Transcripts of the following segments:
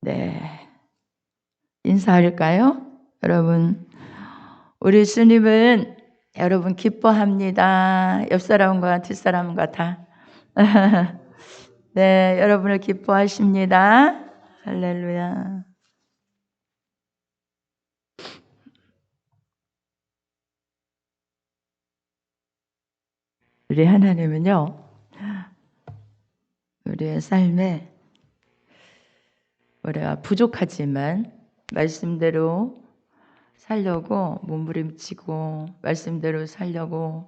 네, 인사할까요? 여러분, 우리 주님은 여러분 기뻐합니다. 옆 사람과 뒷 사람과 다. 네, 여러분을 기뻐하십니다. 할렐루야. 우리 하나님은요, 우리의 삶에 우리가 부족하지만 말씀대로 살려고 몸부림치고 말씀대로 살려고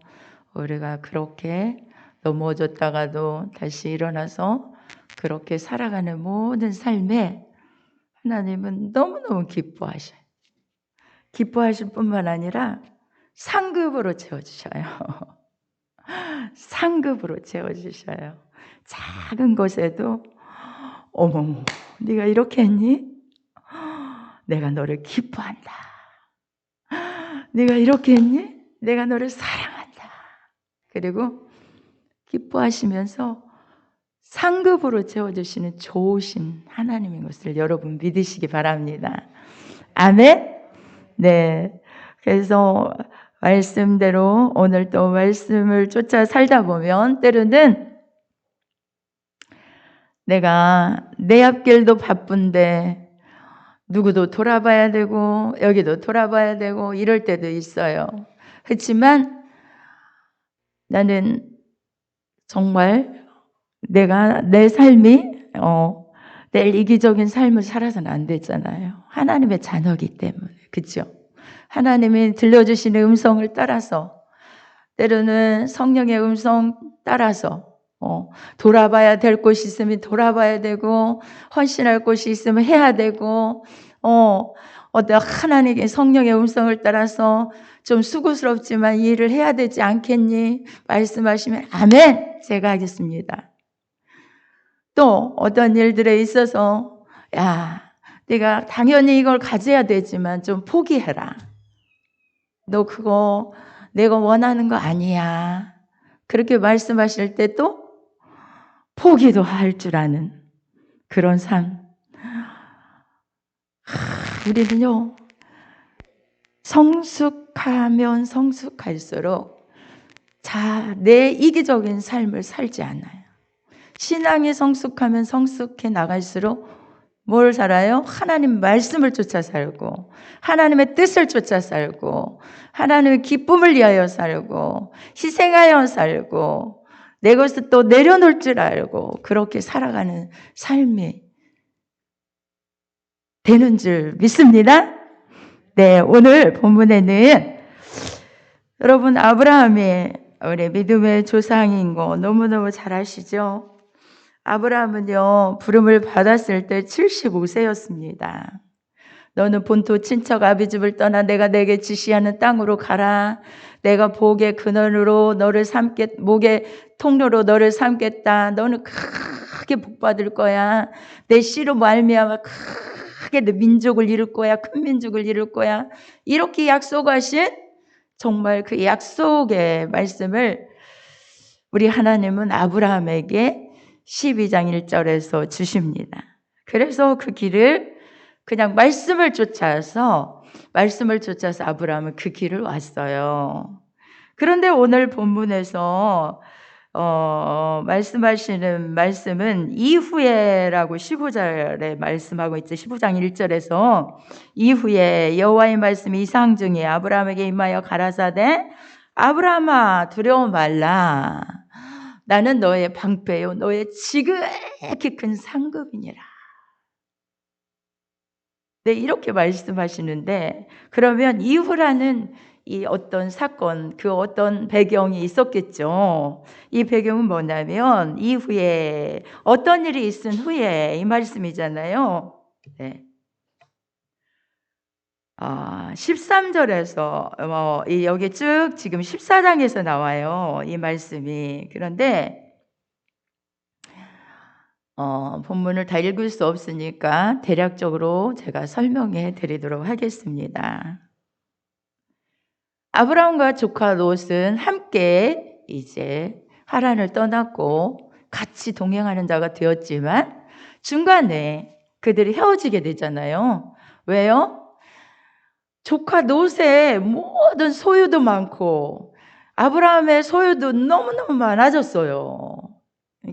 우리가 그렇게 넘어졌다가도 다시 일어나서 그렇게 살아가는 모든 삶에 하나님은 너무너무 기뻐하셔요. 기뻐하실 뿐만 아니라 상급으로 채워주셔요. 상급으로 채워주셔요. 작은 것에도 어머, 네가 이렇게 했니? 내가 너를 기뻐한다. 네가 이렇게 했니? 내가 너를 사랑한다. 그리고 기뻐하시면서 상급으로 채워주시는 좋으신 하나님인 것을 여러분 믿으시기 바랍니다. 아멘? 네. 그래서 말씀대로 오늘 또 말씀을 쫓아 살다 보면 때로는 내가 내 앞길도 바쁜데 누구도 돌아봐야 되고 여기도 돌아봐야 되고 이럴 때도 있어요. 그렇지만 나는 정말 내가 내 삶이 내일 이기적인 삶을 살아서는 안 되잖아요. 하나님의 자녀이기 때문에. 그렇죠? 하나님이 들려주시는 음성을 따라서 때로는 성령의 음성 따라서 돌아봐야 될 곳이 있으면 돌아봐야 되고 헌신할 곳이 있으면 해야 되고 어떤 하나님의 성령의 음성을 따라서 좀 수고스럽지만 이 일을 해야 되지 않겠니? 말씀하시면 아멘! 제가 하겠습니다. 또 어떤 일들에 있어서 야, 내가 당연히 이걸 가져야 되지만 좀 포기해라. 너 그거 내가 원하는 거 아니야. 그렇게 말씀하실 때 또 포기도 할 줄 아는 그런 삶. 우리는요, 성숙하면 성숙할수록 내 이기적인 삶을 살지 않아요. 신앙이 성숙하면 성숙해 나갈수록 뭘 살아요? 하나님 말씀을 쫓아 살고 하나님의 뜻을 쫓아 살고 하나님의 기쁨을 위하여 살고 희생하여 살고 내 것을 또 내려놓을 줄 알고 그렇게 살아가는 삶이 되는 줄 믿습니다. 네, 오늘 본문에는 여러분 아브라함이 우리 믿음의 조상인 거 너무너무 잘 아시죠? 아브라함은요, 부름을 받았을 때 75세였습니다. 너는 본토 친척 아비 집을 떠나 내가 내게 지시하는 땅으로 가라. 내가 복의 근원으로 너를 목의 통로로 너를 삼겠다. 너는 크게 복받을 거야. 내 씨로 말미암아 크게 내 민족을 이룰 거야. 큰 민족을 이룰 거야. 이렇게 약속하신 정말 그 약속의 말씀을 우리 하나님은 아브라함에게 12장 1절에서 주십니다. 그래서 그 길을 그냥 말씀을 쫓아서 아브라함은 그 길을 왔어요. 그런데 오늘 본문에서 말씀하시는 말씀은 이후에라고 15절에 말씀하고 있죠. 15장 1절에서 이후에 여호와의 말씀이 이상 중에 아브라함에게 임하여 가라사대 아브라함아 두려워 말라. 나는 너의 방패요 너의 지극히 큰 상급이니라. 네, 이렇게 말씀하시는데 그러면 이후라는 이 어떤 사건, 그 어떤 배경이 있었겠죠. 이 배경은 뭐냐면 이후에 어떤 일이 있은 후에 이 말씀이잖아요. 네. 13절에서 여기 쭉 지금 14장에서 나와요. 이 말씀이. 그런데 본문을 다 읽을 수 없으니까 대략적으로 제가 설명해 드리도록 하겠습니다. 아브라함과 조카 롯은 함께 이제 하란을 떠났고 같이 동행하는 자가 되었지만 중간에 그들이 헤어지게 되잖아요. 왜요? 조카 롯의 모든 소유도 많고 아브라함의 소유도 너무너무 많아졌어요.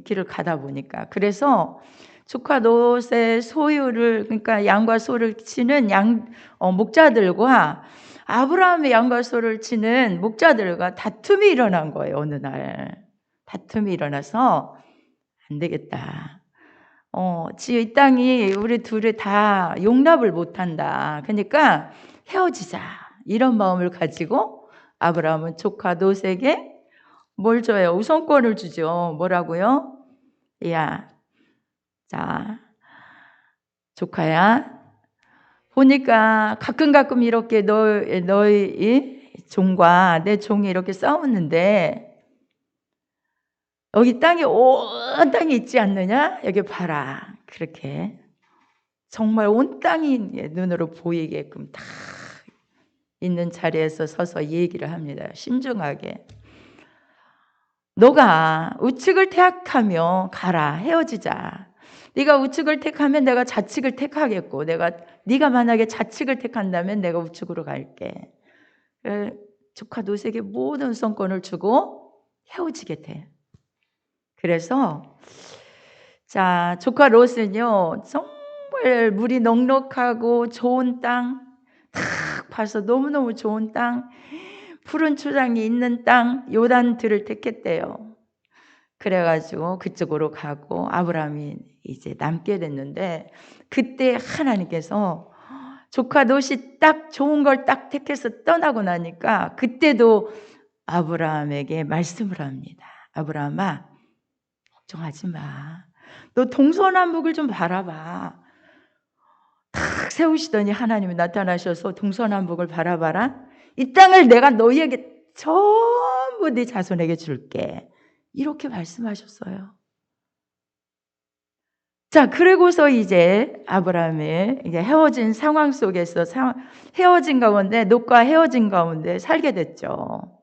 길을 가다 보니까. 그래서 조카 롯의 소유를, 그러니까 양과 소를 치는 목자들과 아브라함의 양과 소를 치는 목자들과 다툼이 일어난 거예요. 어느 날 다툼이 일어나서 안 되겠다. 이 땅이 우리 둘이 다 용납을 못한다. 그러니까 헤어지자. 이런 마음을 가지고 아브라함은 조카 롯에게 뭘 줘요? 우선권을 주죠. 뭐라고요? 야, 자, 조카야. 보니까 가끔 이렇게 너희 종과 내 종이 이렇게 싸웠는데 여기 땅에 온 땅이 있지 않느냐? 여기 봐라. 그렇게 정말 온 땅이 눈으로 보이게끔 다 있는 자리에서 서서 얘기를 합니다. 신중하게. 너가 우측을 택하며 가라. 헤어지자. 네가 우측을 택하면 내가 좌측을 택하겠고, 네가 만약에 좌측을 택한다면 내가 우측으로 갈게. 조카 롯에게 모든 우선권을 주고 헤어지게 돼. 그래서 자, 조카 롯은요 정말 물이 넉넉하고 좋은 땅 탁 봐서 너무너무 좋은 땅, 푸른 초장이 있는 땅 요단들을 택했대요. 그래가지고 그쪽으로 가고 아브라함이 이제 남게 됐는데, 그때 하나님께서 조카 롯이 딱 좋은 걸 딱 택해서 떠나고 나니까 그때도 아브라함에게 말씀을 합니다. 아브라함아, 걱정하지 마. 너 동서남북을 좀 바라봐. 탁 세우시더니 하나님이 나타나셔서 동서남북을 바라봐라. 이 땅을 내가 너희에게 전부 네 자손에게 줄게. 이렇게 말씀하셨어요. 자, 그리고서 이제 아브라함이 이제 헤어진 상황 속에서 헤어진 가운데, 롯과 헤어진 가운데 살게 됐죠.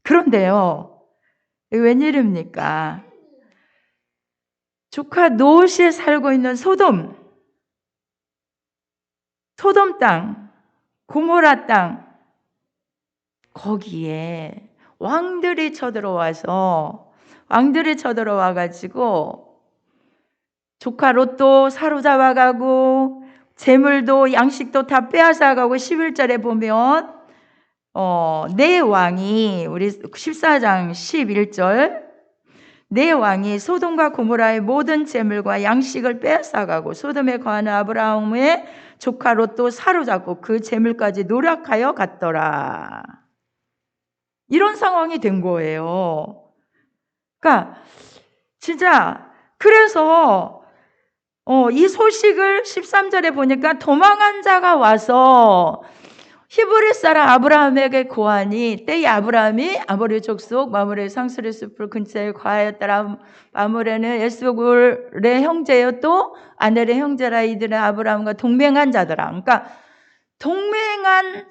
그런데요, 웬일입니까? 조카 롯이 살고 있는 소돔 땅, 고모라 땅, 거기에 왕들이 쳐들어와가지고 조카 롯도 사로잡아가고 재물도 양식도 다 빼앗아가고 11절에 보면 네 왕이, 우리 14장 11절, 네 왕이 소돔과 고모라의 모든 재물과 양식을 빼앗아가고 소돔에 거하는 아브라함의 조카 롯도 사로잡고 그 재물까지 노력하여 갔더라. 이런 상황이 된 거예요. 그러니까 진짜, 그래서 이 소식을 13절에 보니까 도망한 자가 와서 히브리 사람 아브라함에게 고하니, 때에 아브라함이 아모리 족속 마므레 상수리 숲을 근처에 거하였더라. 마므레는 에스골의 형제요 또 아넬의 형제라. 이들은 아브라함과 동맹한 자더라. 그러니까 동맹한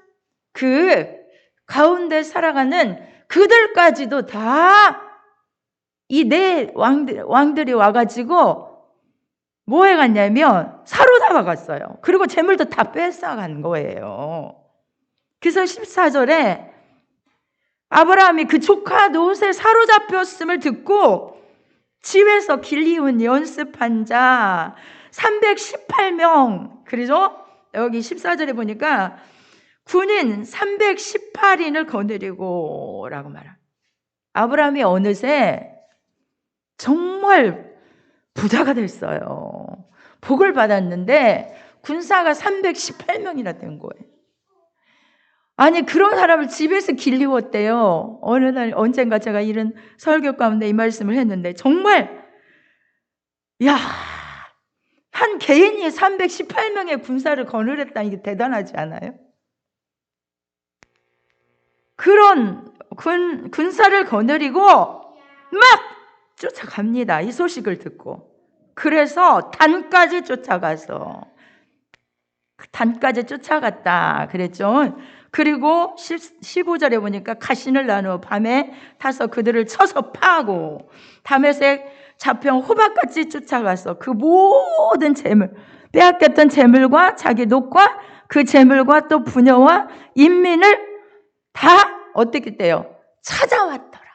그 가운데 살아가는 그들까지도 다 이 네 왕들이 와가지고 뭐 해갔냐면 사로잡아 갔어요. 그리고 재물도 다 뺏어간 거예요. 그래서 14절에 아브라함이 그 조카 롯에 사로잡혔음을 듣고 집에서 길리운 연습한 자 318명, 그래서 여기 14절에 보니까 군인 318인을 거느리고 라고 말합니다. 아브라함이 어느새 정말 부자가 됐어요. 복을 받았는데 군사가 318명이나 된 거예요. 아니, 그런 사람을 집에서 길리웠대요. 어느 날 언젠가 제가 이런 설교 가운데 이 말씀을 했는데, 정말 한 개인이 318명의 군사를 거느렸다는 게 대단하지 않아요? 그런 군사를 거느리고 막 쫓아갑니다. 이 소식을 듣고. 그래서 단까지 쫓아갔다 그랬죠. 그리고 15절에 보니까 가신을 나누어 밤에 타서 그들을 쳐서 파하고 다메섹 잡형 호박같이 쫓아가서 그 모든 재물, 빼앗겼던 재물과 자기 녹과 그 재물과 또 부녀와 인민을 다 어떻게 돼요? 찾아왔더라.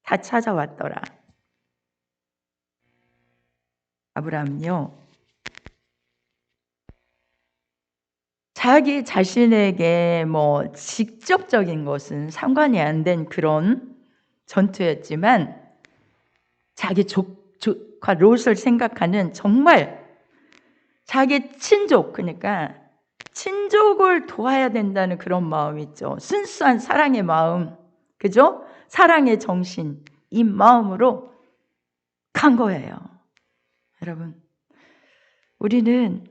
다 찾아왔더라. 아브라함요, 자기 자신에게 뭐 직접적인 것은 상관이 안 된 그런 전투였지만 자기 조카 롯을 생각하는 정말 자기 친족, 그러니까 친족을 도와야 된다는 그런 마음 있죠. 순수한 사랑의 마음, 그죠? 사랑의 정신, 이 마음으로 간 거예요. 여러분, 우리는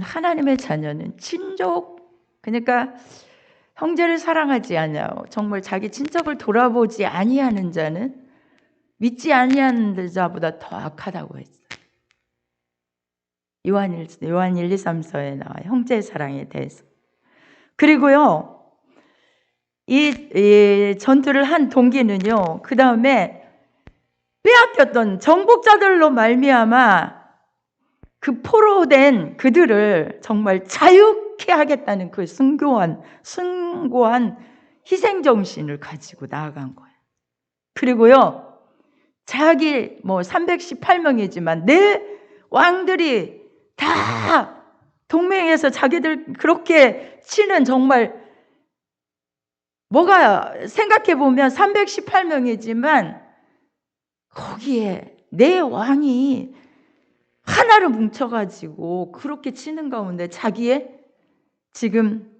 하나님의 자녀는 친족, 그러니까 형제를 사랑하지 않아요. 정말 자기 친척을 돌아보지 아니하는 자는 믿지 아니하는 자보다 더 악하다고 했어요. 요한 1, 2, 3서에 나와 형제 사랑에 대해서. 그리고요, 이 전투를 한 동기는요, 그 다음에 빼앗겼던 정복자들로 말미암아 그 포로된 그들을 정말 자유케 하겠다는 그 숭고한 희생정신을 가지고 나아간 거예요. 그리고요, 자기 318명이지만 내 왕들이 다 동맹해서 자기들 그렇게 치는, 정말 뭐가 생각해보면 318명이지만 거기에 내 왕이 하나를 뭉쳐가지고 그렇게 치는 가운데 자기의 지금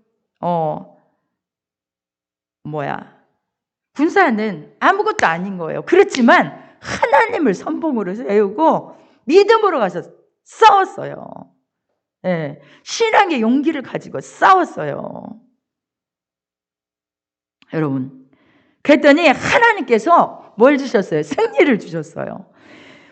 군사는 아무것도 아닌 거예요. 그렇지만 하나님을 선봉으로 세우고 믿음으로 가서 싸웠어요. 네, 신앙의 용기를 가지고 싸웠어요. 여러분, 그랬더니 하나님께서 뭘 주셨어요? 승리를 주셨어요.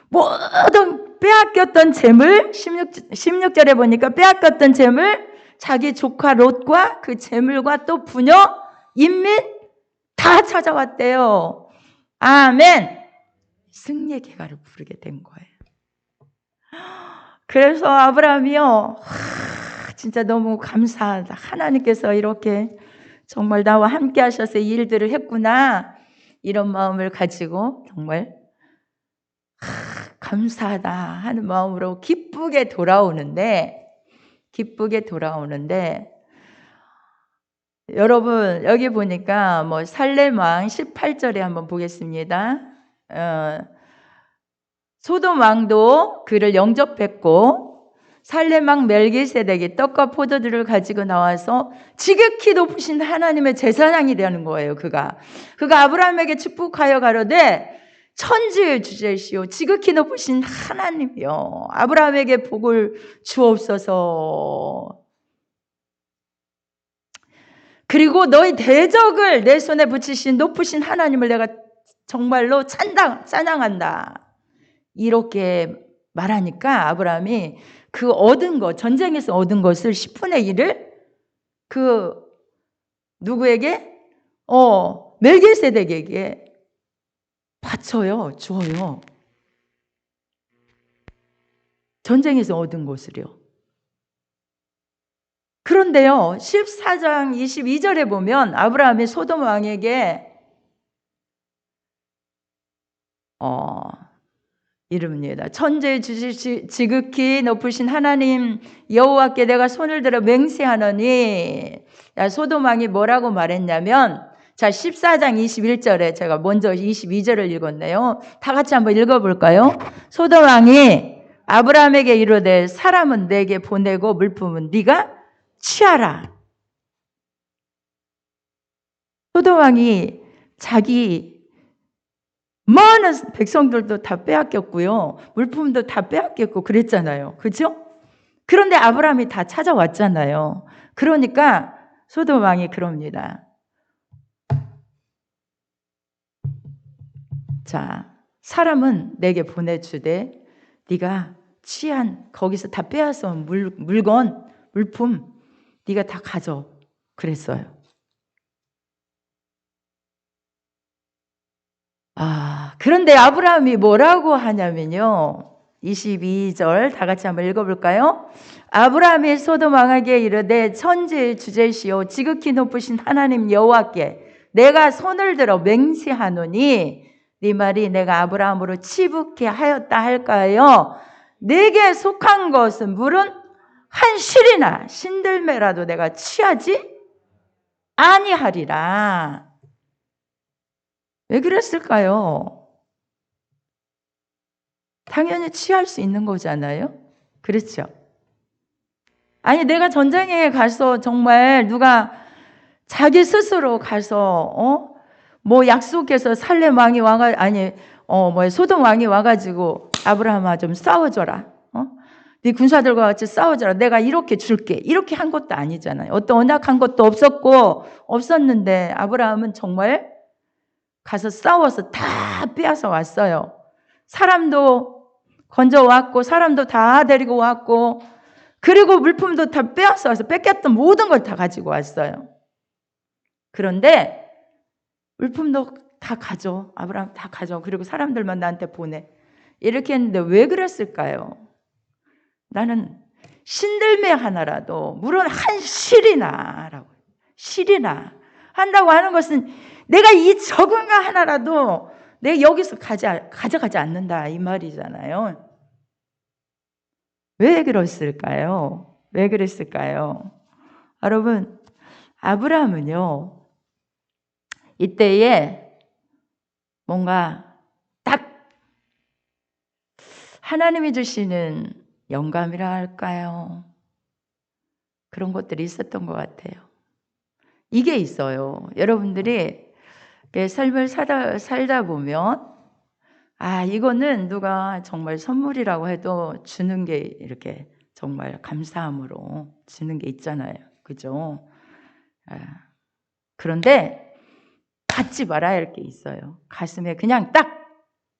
모든 빼앗겼던 재물, 16절에 보니까 빼앗겼던 재물, 자기 조카 롯과 그 재물과 또 부녀, 인민 다 찾아왔대요. 아멘. 승리의 개가를 부르게 된 거예요. 그래서 아브라함이요, 진짜 너무 감사하다. 하나님께서 이렇게 정말 나와 함께 하셔서 이 일들을 했구나, 이런 마음을 가지고 정말 감사하다 하는 마음으로 기쁘게 돌아오는데, 여러분 여기 보니까 살렘왕 18절에 한번 보겠습니다. 소돔 왕도 그를 영접했고 살렘왕 멜기세덱이 떡과 포도주를 가지고 나와서 지극히 높으신 하나님의 제사장이라는 거예요. 그가 아브라함에게 축복하여 가로되 천지의 주제시오 지극히 높으신 하나님이여 아브라함에게 복을 주옵소서. 그리고 너희 대적을 내 손에 붙이신 높으신 하나님을 내가 정말로 찬양한다. 이렇게 말하니까 아브라함이 그 얻은 것, 전쟁에서 얻은 것을 10분의 1을 그 누구에게? 멜기세덱에게 바쳐요. 주어요. 전쟁에서 얻은 것을요. 그런데요, 14장 22절에 보면 아브라함이 소돔 왕에게 이름입니다. 천지의 주시 지극히 높으신 하나님 여호와께 내가 손을 들어 맹세하노니, 소돔 왕이 뭐라고 말했냐면, 자 14장 21절에 제가 먼저 22절을 읽었네요. 다 같이 한번 읽어볼까요? 소돔 왕이 아브라함에게 이르되 사람은 내게 보내고 물품은 네가 취하라. 소돔 왕이 자기 많은 백성들도 다 빼앗겼고요. 물품도 다 빼앗겼고 그랬잖아요. 그죠? 그런데 아브라함이 다 찾아왔잖아요. 그러니까 소돔 왕이 그럽니다. 자, 사람은 내게 보내주되 네가 취한 거기서 다 빼앗아온 물품 네가 다 가져. 그랬어요. 그런데 아브라함이 뭐라고 하냐면요. 22절 다 같이 한번 읽어볼까요? 아브라함이 소돔 왕에게 이르되 천지의 주제시오 지극히 높으신 하나님 여호와께 내가 손을 들어 맹세하노니 네 말이 내가 아브라함으로 치북케 하였다 할까요? 내게 속한 것은 물은 한 실이나 신들매라도 내가 취하지 아니하리라. 왜 그랬을까요? 당연히 취할 수 있는 거잖아요. 그렇죠? 아니 내가 전쟁에 가서 정말 누가 자기 스스로 가서 뭐 약속해서 살렘 왕이 와가 아니 소돔 왕이 와가지고 아브라함아 좀 싸워줘라. 네 군사들과 같이 싸워줘라. 내가 이렇게 줄게. 이렇게 한 것도 아니잖아요. 어떤 언약한 것도 없었는데 아브라함은 정말 가서 싸워서 다 빼앗아 왔어요. 사람도 건져왔고 사람도 다 데리고 왔고 그리고 물품도 다 빼앗아 와서 뺏겼던 모든 걸 다 가지고 왔어요. 그런데 물품도 다 가져. 아브라함 다 가져. 그리고 사람들만 나한테 보내. 이렇게 했는데 왜 그랬을까요? 나는 신들매 하나라도 물론 한 실이나 한다고 하는 것은 내가 이 적은 거 하나라도 내가 여기서 가져가지 않는다 이 말이잖아요. 왜 그랬을까요? 왜 그랬을까요? 여러분 아브라함은요 이때에 뭔가 딱 하나님이 주시는 영감이라 할까요? 그런 것들이 있었던 것 같아요. 이게 있어요. 여러분들이 삶을 살다 보면 이거는 누가 정말 선물이라고 해도 주는 게 이렇게 정말 감사함으로 주는 게 있잖아요. 그죠? 그런데 받지 말아야 할 게 있어요. 가슴에 그냥 딱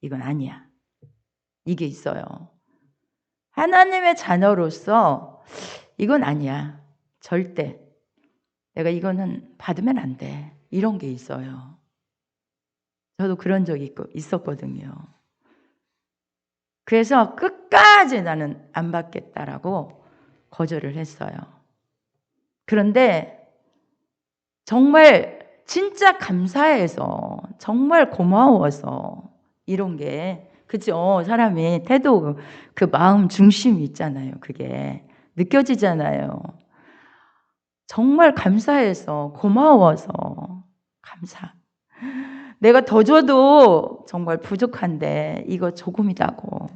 이건 아니야. 이게 있어요. 하나님의 자녀로서 이건 아니야. 절대. 내가 이거는 받으면 안 돼. 이런 게 있어요. 저도 그런 적이 있었거든요. 그래서 끝까지 나는 안 받겠다라고 거절을 했어요. 그런데 정말 진짜 감사해서 정말 고마워서 이런 게 그죠? 사람이 태도 그 마음 중심이 있잖아요. 그게 느껴지잖아요. 정말 감사해서 고마워서 감사. 내가 더 줘도 정말 부족한데 이거 조금이라고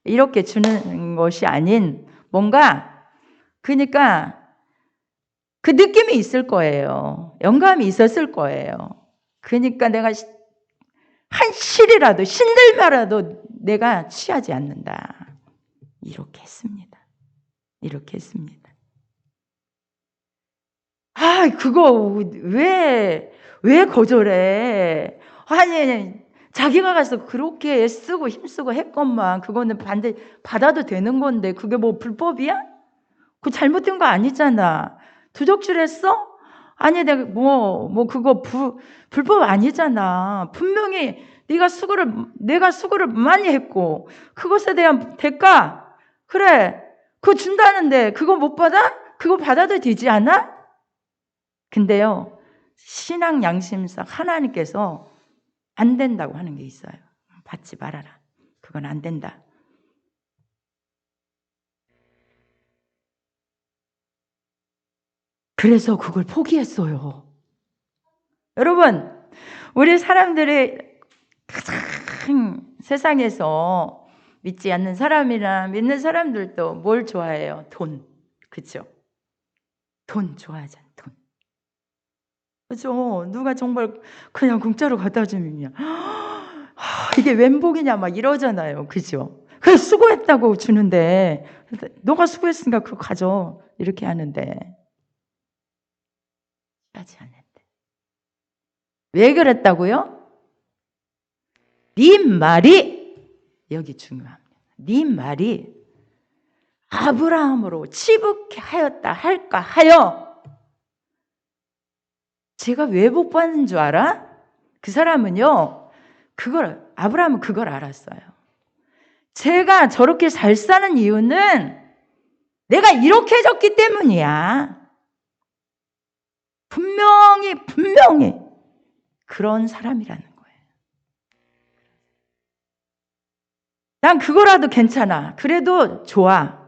이렇게 주는 것이 아닌 뭔가 그러니까 그 느낌이 있을 거예요. 영감이 있었을 거예요. 그러니까 내가 한 실이라도 신들매라도 내가 취하지 않는다. 이렇게 했습니다. 이렇게 했습니다. 그거 왜 거절해? 아니 자기가 가서 그렇게 애쓰고 힘쓰고 했건만 그거는 받아도 되는 건데 그게 뭐 불법이야? 그거 잘못된 거 아니잖아. 도적질했어? 아니 내가 그거 불법 아니잖아. 분명히 내가 수고를 많이 했고 그것에 대한 대가 그래 그거 준다는데 그거 못 받아? 그거 받아도 되지 않아? 근데요 신앙 양심상 하나님께서 안 된다고 하는 게 있어요. 받지 말아라. 그건 안 된다. 그래서 그걸 포기했어요. 여러분, 우리 사람들이 가장 세상에서 믿지 않는 사람이나 믿는 사람들도 뭘 좋아해요? 돈. 그렇죠? 돈 좋아하잖아. 돈. 그렇죠? 누가 정말 그냥 공짜로 갖다 주면 이게 웬 복이냐 막 이러잖아요. 그죠? 그래 수고했다고 주는데 너가 수고했으니까 그거 가져. 이렇게 하는데 하지 않는데. 왜 그랬다고요? 네 말이 여기 중요합니다. 네 말이 아브라함으로 치북케 하였다 할까 하여 제가 왜 복 받는 줄 알아? 그 사람은요 아브라함은 그걸 알았어요. 제가 저렇게 잘 사는 이유는 내가 이렇게 해줬기 때문이야. 분명히 그런 사람이라는 거예요. 난 그거라도 괜찮아. 그래도 좋아.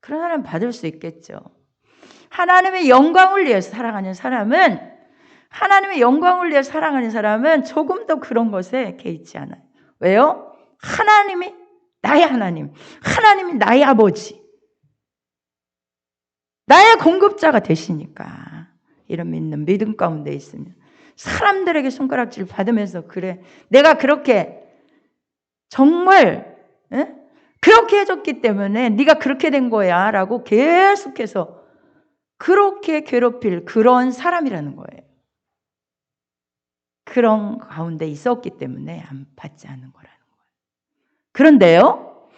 그런 사람 받을 수 있겠죠. 하나님의 영광을 위해서 살아가는 사람은 조금도 그런 것에 개의치 않아요. 왜요? 하나님이 나의 하나님이 나의 아버지, 나의 공급자가 되시니까 이런 믿음 가운데 있으면 사람들에게 손가락질 받으면서 그래 내가 그렇게 정말 그렇게 해줬기 때문에 네가 그렇게 된 거야 라고 계속해서 그렇게 괴롭힐 그런 사람이라는 거예요. 그런 가운데 있었기 때문에 안 받지 않는 거라는 거예요. 그런데요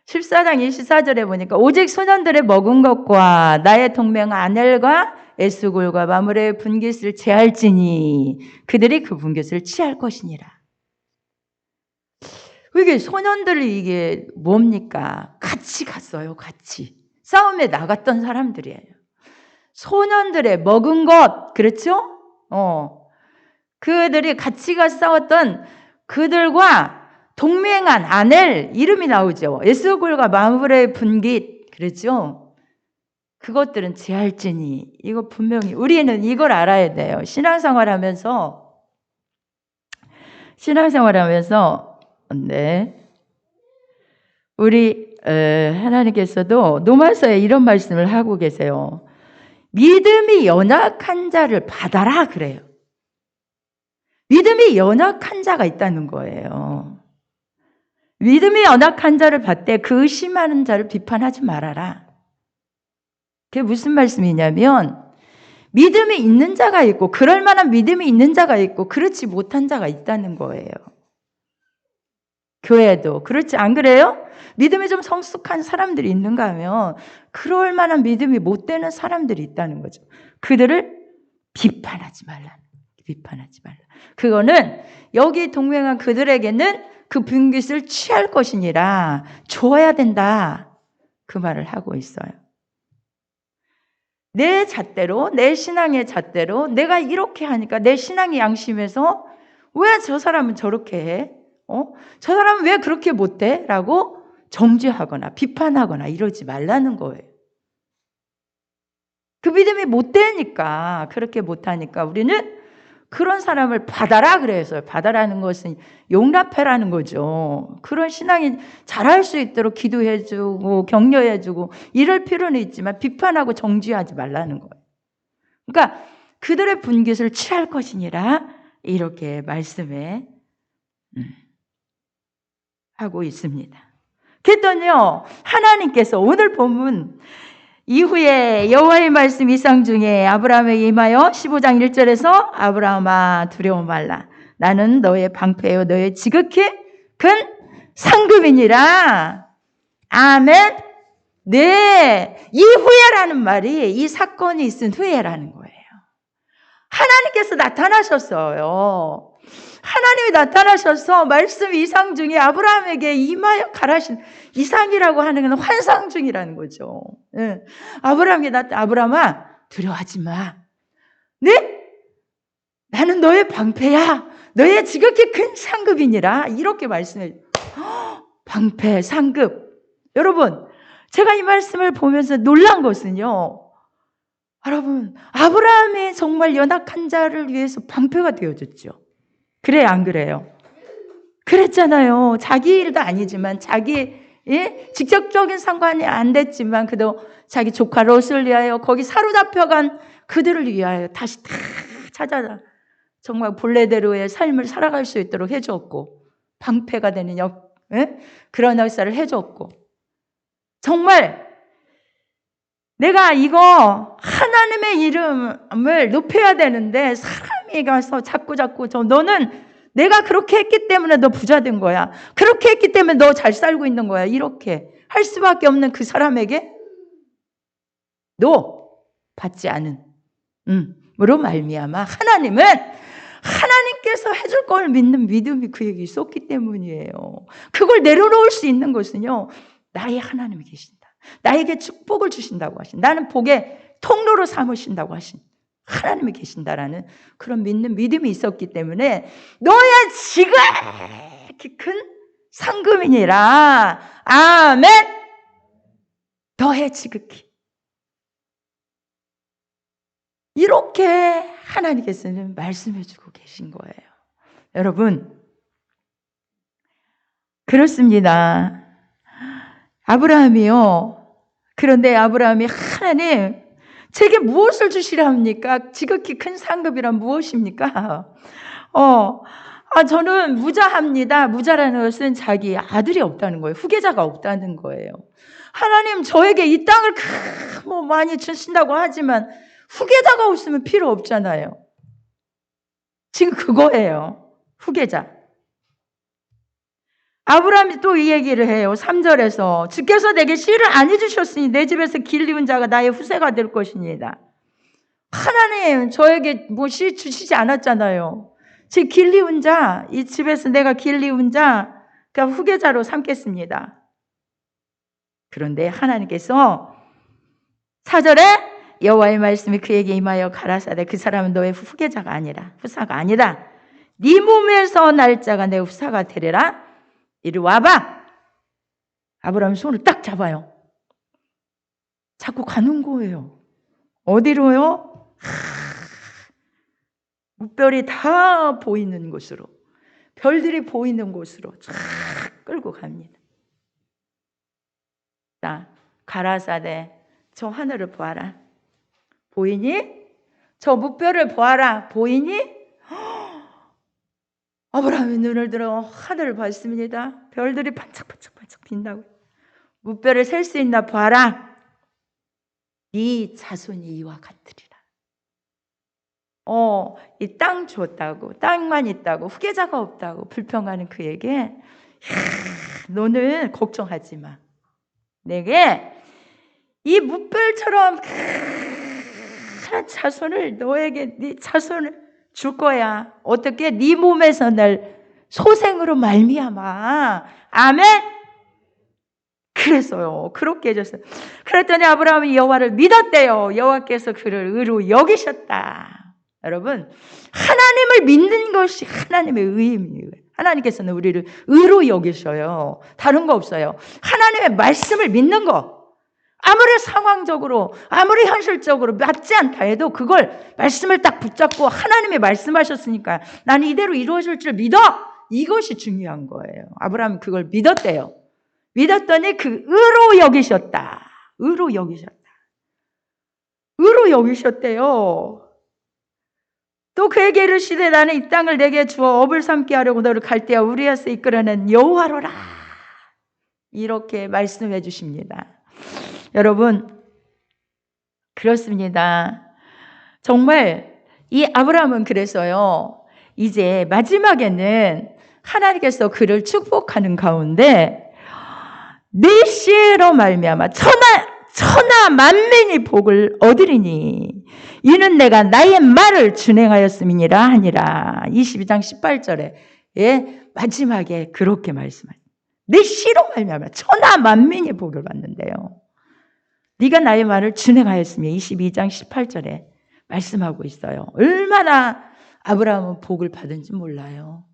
14장 24절에 보니까 오직 소년들의 먹은 것과 나의 동맹 아넬과 에스골과 마므레의 분깃을 제할지니 그들이 그 분깃을 취할 것이니라. 이게 소년들이 이게 뭡니까? 같이 갔어요. 같이 싸움에 나갔던 사람들이에요. 소년들의 먹은 것, 그렇죠? 그들이 같이 가서 싸웠던 그들과 동맹한 아넬 이름이 나오죠. 에스골과 마므레의 분깃, 그렇죠? 그것들은 제할지니 이거 분명히 우리는 이걸 알아야 돼요. 신앙생활하면서 우리 하나님께서도 노마서에 이런 말씀을 하고 계세요. 믿음이 연약한 자를 받아라 그래요. 믿음이 연약한 자가 있다는 거예요. 믿음이 연약한 자를 받되 그 의심하는 자를 비판하지 말아라. 그게 무슨 말씀이냐면 믿음이 있는 자가 있고 그럴 만한 믿음이 있는 자가 있고 그렇지 못한 자가 있다는 거예요. 교회도 그렇지 안 그래요? 믿음이 좀 성숙한 사람들이 있는가 하면 그럴 만한 믿음이 못 되는 사람들이 있다는 거죠. 그들을 비판하지 말라. 그거는 여기 동맹한 그들에게는 그 분깃을 취할 것이니라 줘야 된다. 그 말을 하고 있어요. 내 잣대로 내 신앙의 잣대로 내가 이렇게 하니까 내 신앙의 양심에서 왜 저 사람은 저렇게 해? 저 사람은 왜 그렇게 못해? 라고 정죄하거나 비판하거나 이러지 말라는 거예요. 그 믿음이 못 되니까 그렇게 못하니까 우리는 그런 사람을 받아라 그래서요. 받아라는 것은 용납해라는 거죠. 그런 신앙이 잘할 수 있도록 기도해주고 격려해주고 이럴 필요는 있지만 비판하고 정죄하지 말라는 거예요. 그러니까 그들의 분깃을 취할 것이니라 이렇게 말씀에 하고 있습니다. 그랬더니요 하나님께서 오늘 본문 이후에 여호와의 말씀 이상 중에 아브라함에게 임하여 15장 1절에서 아브라함아 두려워 말라 나는 너의 방패요 너의 지극히 큰 상급이니라. 아멘. 네, 이 후에라는 말이 이 사건이 있은 후에라는 거예요. 하나님께서 나타나셨어요. 하나님이 나타나셔서 말씀 이상 중에 아브라함에게 임하여 가라신 이상이라고 하는 건 환상 중이라는 거죠. 네. 아브라함아 두려워하지 마. 네? 나는 너의 방패야. 너의 지극히 큰 상급이니라. 이렇게 말씀해. 방패, 상급. 여러분, 제가 이 말씀을 보면서 놀란 것은요. 여러분, 아브라함이 정말 연약한 자를 위해서 방패가 되어줬죠. 그래, 안 그래요? 그랬잖아요. 자기 일도 아니지만, 직접적인 상관이 안 됐지만, 그래도 자기 조카 롯을 위하여 거기 사로잡혀간 그들을 위하여 다시 다 찾아라. 정말 본래대로의 삶을 살아갈 수 있도록 해줬고, 방패가 되는 그런 역사를 해줬고, 정말 내가 이거 하나님의 이름을 높여야 되는데, 사람이 가서 자꾸 너는 내가 그렇게 했기 때문에 너 부자 된 거야. 그렇게 했기 때문에 너 잘 살고 있는 거야. 이렇게 할 수밖에 없는 그 사람에게 너 받지 않은 으로 말미암아 하나님은 하나님께서 해줄 걸 믿는 믿음이 그에게 있었기 때문이에요. 그걸 내려놓을 수 있는 것은요, 나의 하나님이 계신다. 나에게 축복을 주신다고 하신, 나는 복의 통로로 삼으신다고 하신 하나님이 계신다라는 그런 믿는 믿음이 있었기 때문에 너야 지극히 큰 상급이니라. 아멘. 너의 지극히. 이렇게 하나님께서는 말씀해 주고 계신 거예요. 여러분, 그렇습니다. 아브라함이요. 그런데 아브라함이 하나님, 제게 무엇을 주시라 합니까? 지극히 큰 상급이란 무엇입니까? 저는 무자합니다. 무자라는 것은 자기 아들이 없다는 거예요. 후계자가 없다는 거예요. 하나님, 저에게 이 땅을 많이 주신다고 하지만 후계자가 없으면 필요 없잖아요. 지금 그거예요. 후계자. 아브라함이 또 이 얘기를 해요. 3절에서 주께서 내게 씨를 안 해주셨으니 내 집에서 길리운 자가 나의 후세가 될 것입니다. 하나님, 저에게 씨 주시지 않았잖아요. 제 길리운 자, 이 집에서 내가 길리운 자, 그러니까 후계자로 삼겠습니다. 그런데 하나님께서 4절에 여호와의 말씀이 그에게 임하여 가라사대 그 사람은 너의 후계자가 아니라 후사가 아니다. 네 몸에서 날 자가 내 후사가 되리라. 이리 와봐. 아브라함이 손을 딱 잡아요. 자꾸 가는 거예요. 어디로요? 무별이 다 보이는 곳으로, 별들이 보이는 곳으로 쫙 끌고 갑니다. 자, 가라사대 저 하늘을 보아라. 보이니? 저 무별을 보아라. 보이니? 아브라함이 눈을 들어 하늘을 봤습니다. 별들이 반짝반짝반짝 빛나고. 무별을 셀 수 있나 봐라. 네 자손이 이와 같으리라. 이 땅 줬다고, 땅만 있다고, 후계자가 없다고 불평하는 그에게, 너는 걱정하지 마. 내게 이 무별처럼 큰 자손을, 너에게 네 자손을 줄 거야. 어떻게? 네 몸에서 날 소생으로 말미암아. 아멘. 그래서요, 그렇게 해줬어요. 그랬더니 아브라함이 여호와를 믿었대요. 여호와께서 그를 의로 여기셨다. 여러분, 하나님을 믿는 것이 하나님의 의입니다. 하나님께서는 우리를 의로 여기셔요. 다른 거 없어요. 하나님의 말씀을 믿는 거. 아무리 상황적으로, 아무리 현실적으로 맞지 않다 해도 그걸 말씀을 딱 붙잡고 하나님이 말씀하셨으니까 나는 이대로 이루어질 줄 믿어. 이것이 중요한 거예요. 아브라함이 그걸 믿었대요. 믿었더니 그 의로 여기셨다. 의로 여기셨다. 의로 여기셨대요. 또 그에게 이르시되 나는 이 땅을 내게 주어 업을 삼게 하려고 너를 갈대아 우리에서 이끌어낸 여호와로라. 이렇게 말씀해 주십니다. 여러분, 그렇습니다. 정말 이 아브라함은 그래서요, 이제 마지막에는 하나님께서 그를 축복하는 가운데 네 씨로 말미암아 천하 만민이 복을 얻으리니 이는 내가 나의 말을 준행하였음이니라 하니라. 22장 18절에 마지막에 그렇게 말씀하셨어요. 내 씨로 말미암아 천하 만민이 복을 받는데요. 네가 나의 말을 준행하였으며 22장 18절에 말씀하고 있어요. 얼마나 아브라함은 복을 받은지 몰라요.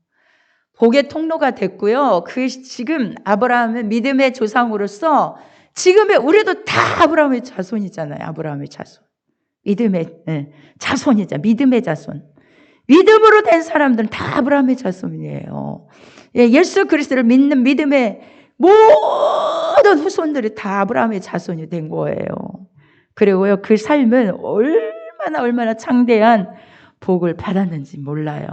복의 통로가 됐고요. 지금 아브라함은 믿음의 조상으로서 지금의 우리도 다 아브라함의 자손이잖아요. 아브라함의 자손. 믿음의 자손이자 믿음의 자손. 믿음으로 된 사람들은 다 아브라함의 자손이에요. 예수 그리스도를 믿는 믿음의 모든 후손들이 다 아브라함의 자손이 된 거예요. 그리고요, 그 삶은 얼마나 창대한 복을 받았는지 몰라요.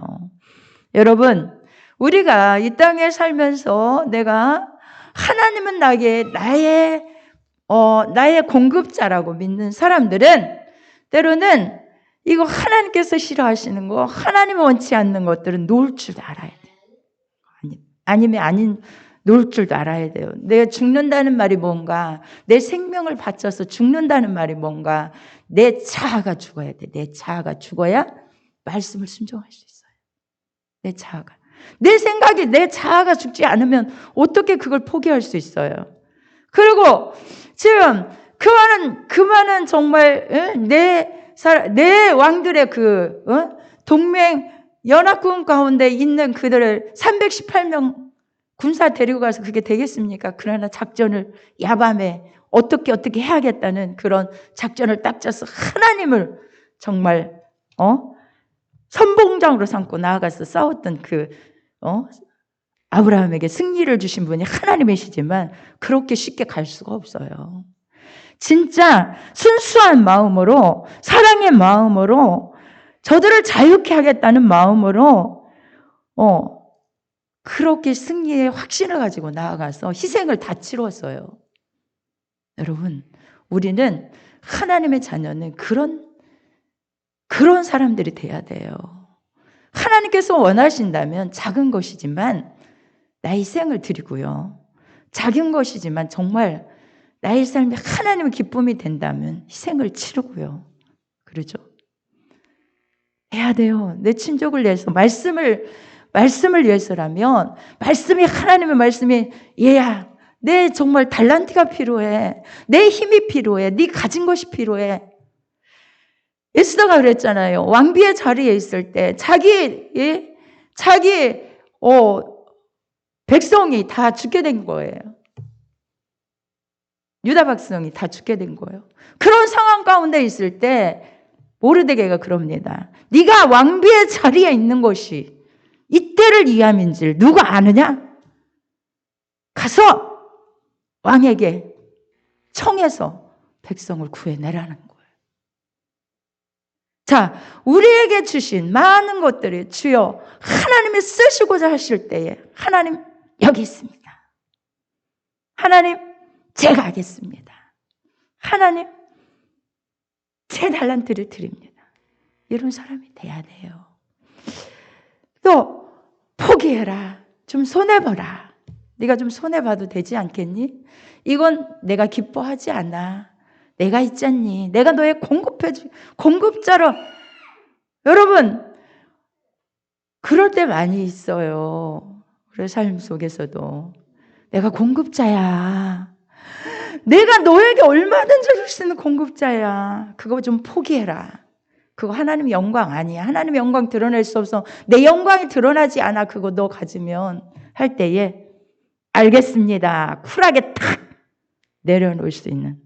여러분, 우리가 이 땅에 살면서 내가 하나님은 나의 공급자라고 믿는 사람들은 때로는 이거 하나님께서 싫어하시는 거, 하나님이 원치 않는 것들은 놓을 줄 알아야 돼요. 아니면 아닌 놓을 줄도 알아야 돼요. 내가 죽는다는 말이 뭔가, 내 생명을 바쳐서 죽는다는 말이 뭔가, 내 자아가 죽어야 돼. 내 자아가 죽어야 말씀을 순종할 수 있어요. 내 자아가. 내 생각이, 내 자아가 죽지 않으면 어떻게 그걸 포기할 수 있어요? 그리고 지금 그 많은 정말 내 왕들의 동맹 연합군 가운데 있는 그들을 318명 군사 데리고 가서 그게 되겠습니까? 그러나 작전을 야밤에 어떻게 해야겠다는 그런 작전을 딱 짜서 하나님을 정말 선봉장으로 삼고 나아가서 싸웠던 아브라함에게 승리를 주신 분이 하나님이시지만 그렇게 쉽게 갈 수가 없어요. 진짜 순수한 마음으로, 사랑의 마음으로, 저들을 자유케 하겠다는 마음으로 그렇게 승리의 확신을 가지고 나아가서 희생을 다 치렀어요. 여러분, 우리는 하나님의 자녀는 그런 사람들이 돼야 돼요. 하나님께서 원하신다면 작은 것이지만 나의 희생을 드리고요. 작은 것이지만 정말 나의 삶이 하나님의 기쁨이 된다면 희생을 치르고요. 그러죠? 해야 돼요. 내 친족을 위해서, 말씀을 위해서라면, 하나님의 말씀이, 얘야, 내 정말 달란트가 필요해. 내 힘이 필요해. 네 가진 것이 필요해. 에스더가 그랬잖아요. 왕비의 자리에 있을 때 자기 백성이 다 죽게 된 거예요. 유다 백성이 다 죽게 된 거예요. 그런 상황 가운데 있을 때 모르드게가 그럽니다. 네가 왕비의 자리에 있는 것이 이때를 이함인지를 누가 아느냐? 가서 왕에게 청해서 백성을 구해내라는 거예요. 자, 우리에게 주신 많은 것들이 주여 하나님이 쓰시고자 하실 때에 하나님 여기 있습니다. 하나님 제가 하겠습니다. 하나님 제 달란트를 드립니다. 이런 사람이 돼야 돼요. 또 포기해라. 좀 손해봐라. 네가 좀 손해봐도 되지 않겠니? 이건 내가 기뻐하지 않아. 내가 있잖니. 내가 너의 공급자로. 여러분, 그럴 때 많이 있어요. 우리 삶 속에서도. 내가 공급자야. 내가 너에게 얼마든지 줄 수 있는 공급자야. 그거 좀 포기해라. 그거 하나님의 영광 아니야. 하나님의 영광 드러낼 수 없어. 내 영광이 드러나지 않아. 그거 너 가지면 할 때에 알겠습니다. 쿨하게 탁 내려놓을 수 있는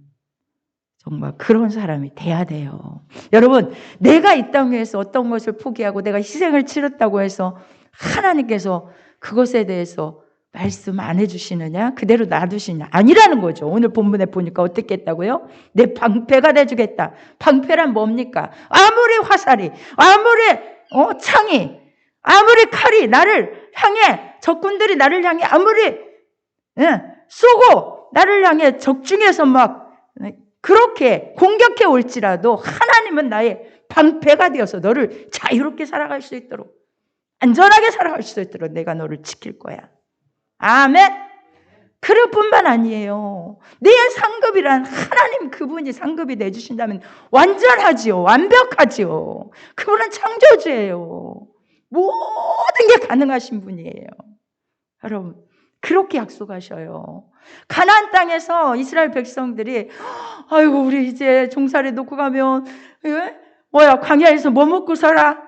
정말 그런 사람이 돼야 돼요. 여러분, 내가 이 땅 위에서 어떤 것을 포기하고 내가 희생을 치렀다고 해서 하나님께서 그것에 대해서 말씀 안 해주시느냐? 그대로 놔두시느냐? 아니라는 거죠. 오늘 본문에 보니까 어떻게 했다고요? 내 방패가 돼주겠다. 방패란 뭡니까? 아무리 화살이, 아무리 창이, 아무리 칼이 나를 향해, 적군들이 나를 향해 아무리 쏘고 나를 향해 적중해서 막 그렇게 공격해 올지라도 하나님은 나의 방패가 되어서 너를 자유롭게 살아갈 수 있도록, 안전하게 살아갈 수 있도록 내가 너를 지킬 거야. 아멘. 그럴 뿐만 아니에요. 내 상급이란 하나님 그분이 상급이 내주신다면 완전하지요. 완벽하지요. 그분은 창조주예요. 모든 게 가능하신 분이에요. 여러분, 그렇게 약속하셔요. 가나안 땅에서 이스라엘 백성들이 아이고 우리 이제 종살이 놓고 가면 광야에서 뭐 먹고 살아?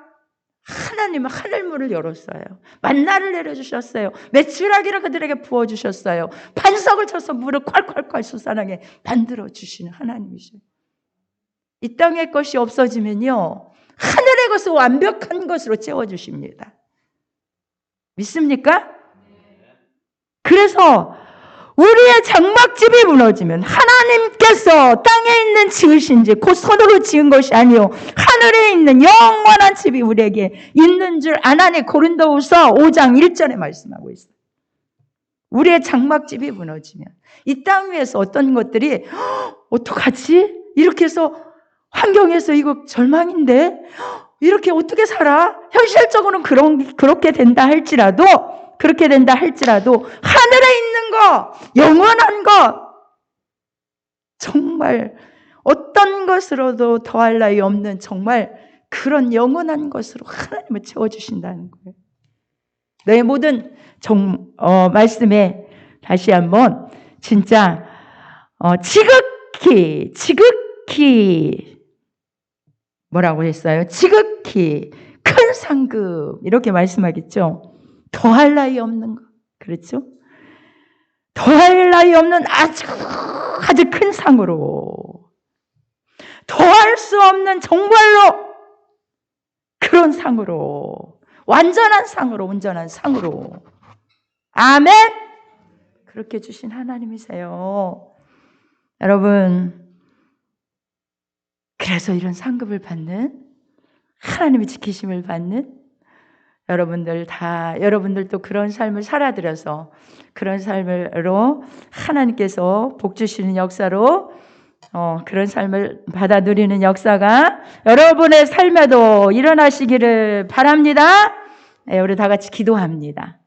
하나님은 하늘문을 열었어요. 만나를 내려주셨어요. 메추라기를 그들에게 부어주셨어요. 반석을 쳐서 물을 콸콸콸 솟아나게 만들어주시는 하나님이셔요. 이 땅의 것이 없어지면요 하늘의 것을 완벽한 것으로 채워주십니다. 믿습니까? 그래서 우리의 장막집이 무너지면 하나님께서 땅에 있는 지으신 집, 곧 손으로 지은 것이 아니요 하늘에 있는 영원한 집이 우리에게 있는 줄 아나니. 고린도후서 5장 1절에 말씀하고 있어요. 우리의 장막집이 무너지면 이 땅 위에서 어떤 것들이 어떡하지? 이렇게 해서 환경에서 이거 절망인데 이렇게 어떻게 살아? 현실적으로는 그렇게 된다 할지라도 하늘에 있는 것, 영원한 것, 정말 어떤 것으로도 더할 나위 없는 정말 그런 영원한 것으로 하나님을 채워주신다는 거예요. 너의 모든 말씀에 다시 한번 진짜 지극히 뭐라고 했어요? 지극히 큰 상급 이렇게 말씀하겠죠. 더할 나위 없는 것. 그렇죠? 더할 나위 없는 아주 큰 상으로, 더할 수 없는 정말로 그런 상으로, 완전한 상으로, 온전한 상으로. 아멘. 그렇게 주신 하나님이세요. 여러분, 그래서 이런 상급을 받는, 하나님의 지키심을 받는 여러분들도 그런 삶을 살아들여서 그런 삶으로 하나님께서 복 주시는 역사로 그런 삶을 받아 누리는 역사가 여러분의 삶에도 일어나시기를 바랍니다. 우리 다 같이 기도합니다.